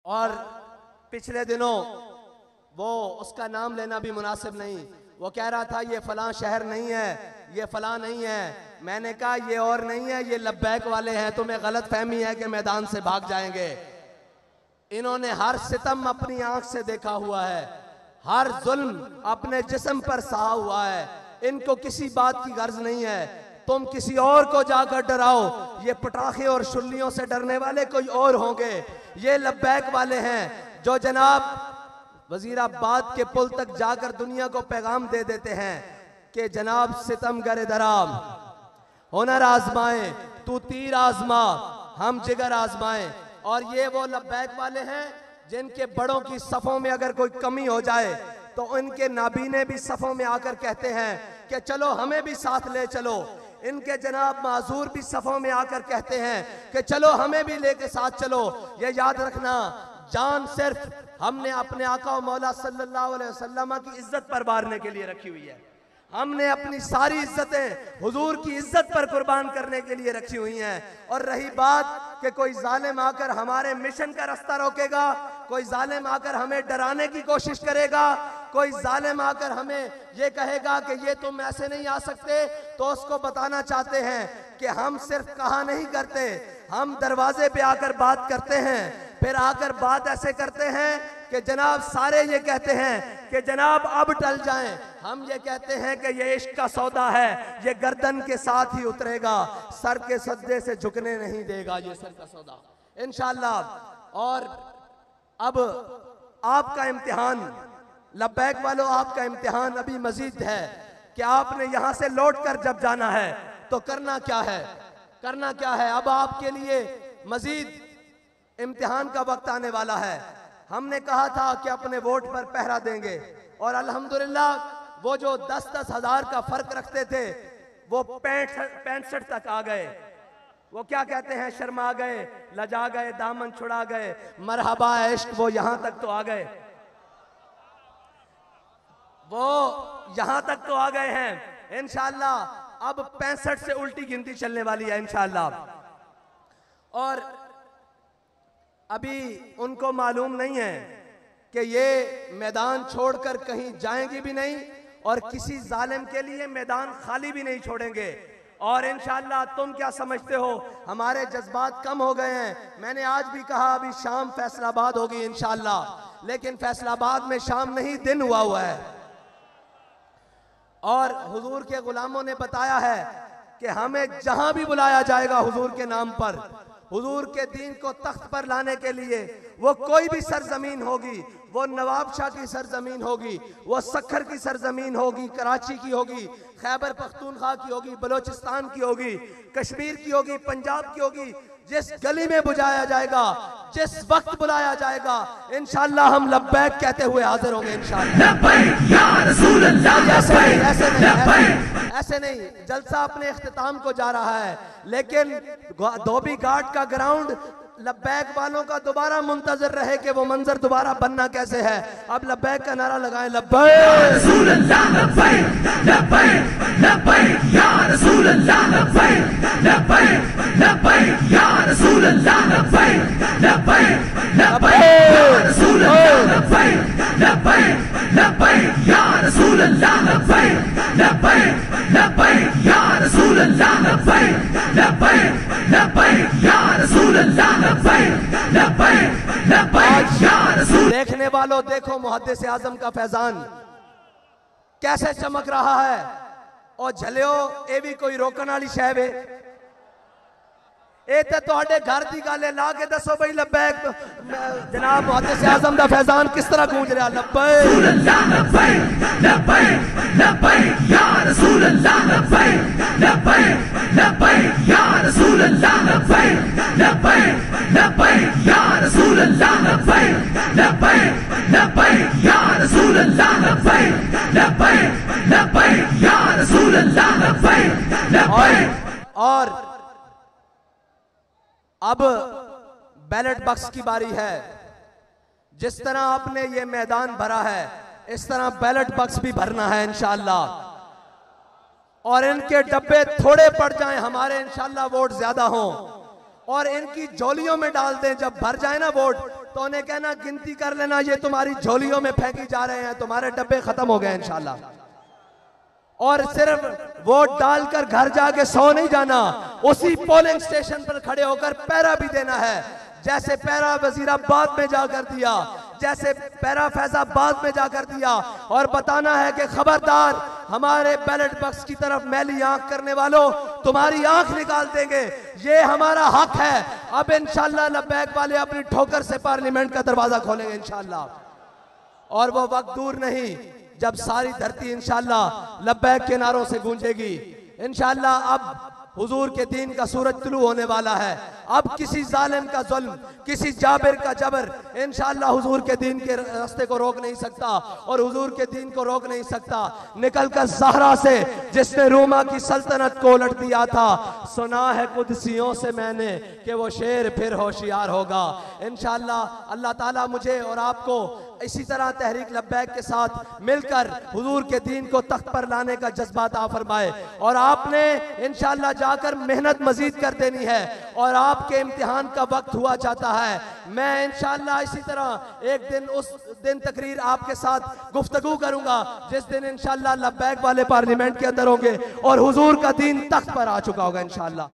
और पिछले दिनों वो उसका नाम लेना भी मुनासिब नहीं, वो कह रहा था ये फलां शहर नहीं है, ये फलां नहीं है। मैंने कहा ये और नहीं है, ये लब्बैक वाले हैं, तुम्हें गलत फहमी है कि मैदान से भाग जाएंगे। इन्होंने हर सितम अपनी आंख से देखा हुआ है, हर जुल्म अपने जिस्म पर सहा हुआ है। इनको किसी बात की गर्ज नहीं है। तुम किसी और को जाकर डराओ, ये पटाखे और शुल्लियों से डरने वाले कोई और होंगे। ये लब्बैक वाले हैं जो जनाब वजीराबाद के पुल तक जाकर दुनिया को पैगाम दे देते हैं कि जनाब सितमगर दराम हुनर आजमाए, तू तीर आजमा, हम जिगर आजमाए। और ये वो लब्बैक वाले हैं जिनके बड़ों की सफ़ों में अगर कोई कमी हो जाए तो इनके नाबीने भी सफ़ों में आकर कहते हैं कि चलो हमें भी साथ ले चलो। इनके जनाब माजूर भी सफ़ों में आकर कहते हैं कि चलो हमें भी लेके साथ चलो। ये याद रखना, जान सिर्फ हमने अपने आका और मौला सल्लल्लाहु अलैहि वसल्लम की इज्जत पर वारने के लिए रखी हुई है। हमने अपनी सारी इज्जतें हुजूर की इज्जत पर कुर्बान करने के लिए रखी हुई हैं। और रही बात कि कोई जालिम आकर हमारे मिशन का रास्ता रोकेगा, कोई जालिम आकर हमें डराने की कोशिश करेगा, कोई जालिम आकर हमें ये कहेगा कि ये तुम ऐसे नहीं आ सकते, तो उसको बताना चाहते हैं कि हम सिर्फ कहा नहीं करते, हम दरवाजे पे आकर बात करते हैं। फिर आकर बात ऐसे करते हैं कि जनाब सारे ये कहते हैं कि जनाब अब टल जाएं। हम ये कहते हैं कि ये इश्क का सौदा है, ये गर्दन के साथ ही उतरेगा, सर के सज्जे से झुकने नहीं देगा ये सर का सौदा इंशाअल्लाह। और अब आपका इम्तिहान लब्बैक वालों, आपका इम्तिहान अभी मजीद है कि आपने यहां से लौट कर जब जाना है तो करना क्या है, करना क्या है। अब आपके लिए मजीद इम्तिहान का वक्त आने वाला है। हमने कहा था कि अपने वोट पर पहरा देंगे और अल्हम्दुलिल्लाह वो जो 10-10 हजार का फर्क रखते थे वो 65 तक आ गए। वो क्या कहते हैं, शर्मा गए, लजा गए, दामन छुड़ा गए, मरहबा इश्क, वो यहां तक तो आ गए, वो यहां तक तो आ गए हैं। इंशाअल्लाह अब 65 से उल्टी गिनती चलने वाली है इंशाअल्लाह। और अभी उनको मालूम नहीं है कि ये मैदान छोड़कर कहीं जाएंगी भी नहीं और किसी जालिम के लिए मैदान खाली भी नहीं छोड़ेंगे। और इंशाअल्लाह तुम क्या समझते हो, हमारे जज्बात कम हो गए हैं। मैंने आज भी कहा अभी शाम फैसलाबाद होगी इंशाअल्लाह, लेकिन फैसलाबाद में शाम नहीं दिन हुआ है। और हुजूर के गुलामों ने बताया है कि हमें जहां भी बुलाया जाएगा हुजूर के नाम पर, हुजूर के दीन को तख्त पर लाने के लिए, वो कोई भी सरजमीन होगी, वो नवाबशाह की सरजमीन होगी, वो सखर की सरजमीन होगी, कराची की होगी, खैबर पख्तूनख्वा की होगी, बलोचिस्तान की होगी, कश्मीर की होगी, पंजाब की होगी, जिस गली में बुलाया जाएगा, जिस वक्त बुलाया जाएगा, इंशाअल्लाह हम लब्बैक कहते हुए हाजिर होंगे इंशाअल्लाह। ऐसे नहीं, जलसा अपने इख्तिताम को जा रहा है, लेकिन धोबी घाट का ग्राउंड लब्बैक वालों का दोबारा मुंतजर रहे कि वो मंजर दोबारा बनना कैसे है। अब लब्बैक का नारा लगाएं, लब्बैक या रसूल अल्लाह, लब्बैक लब्बैक लब्बैक या रसूल अल्लाह, लब्बैक लब्बैक लब्बैक या रसूल अल्लाह, लब्बैक लब्बैक लब्बैक या रसूल अल्लाह, लब्बैक लब्बैक लब्बैक या रसूल अल्लाह, लब्बैक लब्बैक लब्बैक या रसूल अल्लाह, लब्बैक लब्बैक लब्बैक या रसूल अल्लाह, लब्बैक लब्बैक लब्बैक या रसूल। देखने वालों देखो मुहद्दिस आजम का फैजान कैसे चमक रहा है। और झलियो ये भी कोई रोकने वाली शह वे, तुहाडे घर की गल है, ला के दसो भाई लब्बैक जनाब मुहद्दिस आजम दा फैजान किस तरह गूंज रहा। लब्बैक लब्बैक लब्बैक लब्बैक या रसूल अल्लाह, लब्बैक लब्बैक लब्बैक या रसूल अल्लाह, लब्बैक लब्बैक लब्बैक या रसूल अल्लाह, लब्बैक लब्बैक लब्बैक या रसूल अल्लाह, लब्बैक लब्बैक लब्बैक या रसूल अल्लाह, लब्बैक लब्बैक। और अब बैलेट बॉक्स की बारी है। जिस तरह आपने ये मैदान भरा है, इस तरह बैलेट बॉक्स भी भरना है इंशाअल्लाह। और इनके डब्बे थोड़े पड़ जाएं, हमारे इंशाअल्लाह वोट ज्यादा हों, और इनकी झोलियों में डाल दें। जब भर जाए ना वोट, तो उन्हें कहना गिनती कर लेना, ये तुम्हारी झोलियों में फेंकी जा रहे हैं, तुम्हारे डब्बे खत्म हो गए इंशाल्लाह। और सिर्फ वोट डालकर घर जाके सो नहीं जाना, उसी पोलिंग स्टेशन पर खड़े होकर पहरा भी देना है। जैसे पहरा वजीराबाद में जाकर दिया, जैसे पहरा फैजाबाद में जाकर दिया, और बताना है कि खबरदार हमारे बैलेट बॉक्स की तरफ मैली आंख करने वालों, तुम्हारी आंख निकाल देंगे, ये हमारा हक है। अब इंशाल्लाह लब्बैक वाले अपनी ठोकर से पार्लियामेंट का दरवाजा खोलेंगे इंशाल्लाह। और वो वक्त दूर नहीं जब सारी धरती इंशाल्लाह लब्बैक के नारों से गूंजेगी। इंशाल्लाह अब हुजूर के दीन का सूरज तुलू होने वाला है। अब किसी जालिम का जुल्म, किसी जाबिर का जबर इंशाअल्लाह हुजूर के दीन के रास्ते को रोक नहीं सकता और हुजूर के दीन को रोक नहीं सकता। निकलकर ज़हरा से जिसने रोमा की सल्तनत को उलट दिया था, सुना है कुदसियों से मैंने कि वो शेर फिर होशियार होगा। इंशाअल्लाह अल्लाह ताला मुझे और आपको इसी तरह तहरीक लब्बैक के साथ मिलकर हुजूर के दीन को तख्त पर लाने का जज्बा अता फरमाए। और आपने इंशाअल्लाह जाकर मेहनत मजीद कर देनी है और आपके इम्तिहान का वक्त हुआ जाता है। मैं इंशाअल्लाह इसी तरह एक दिन उस दिन तकरीर आपके साथ गुफ्तगू करूंगा जिस दिन इंशाअल्लाह लब्बैक वाले पार्लियामेंट के अंदर होंगे और हुजूर का दीन तख्त पर आ चुका होगा इंशाअल्लाह।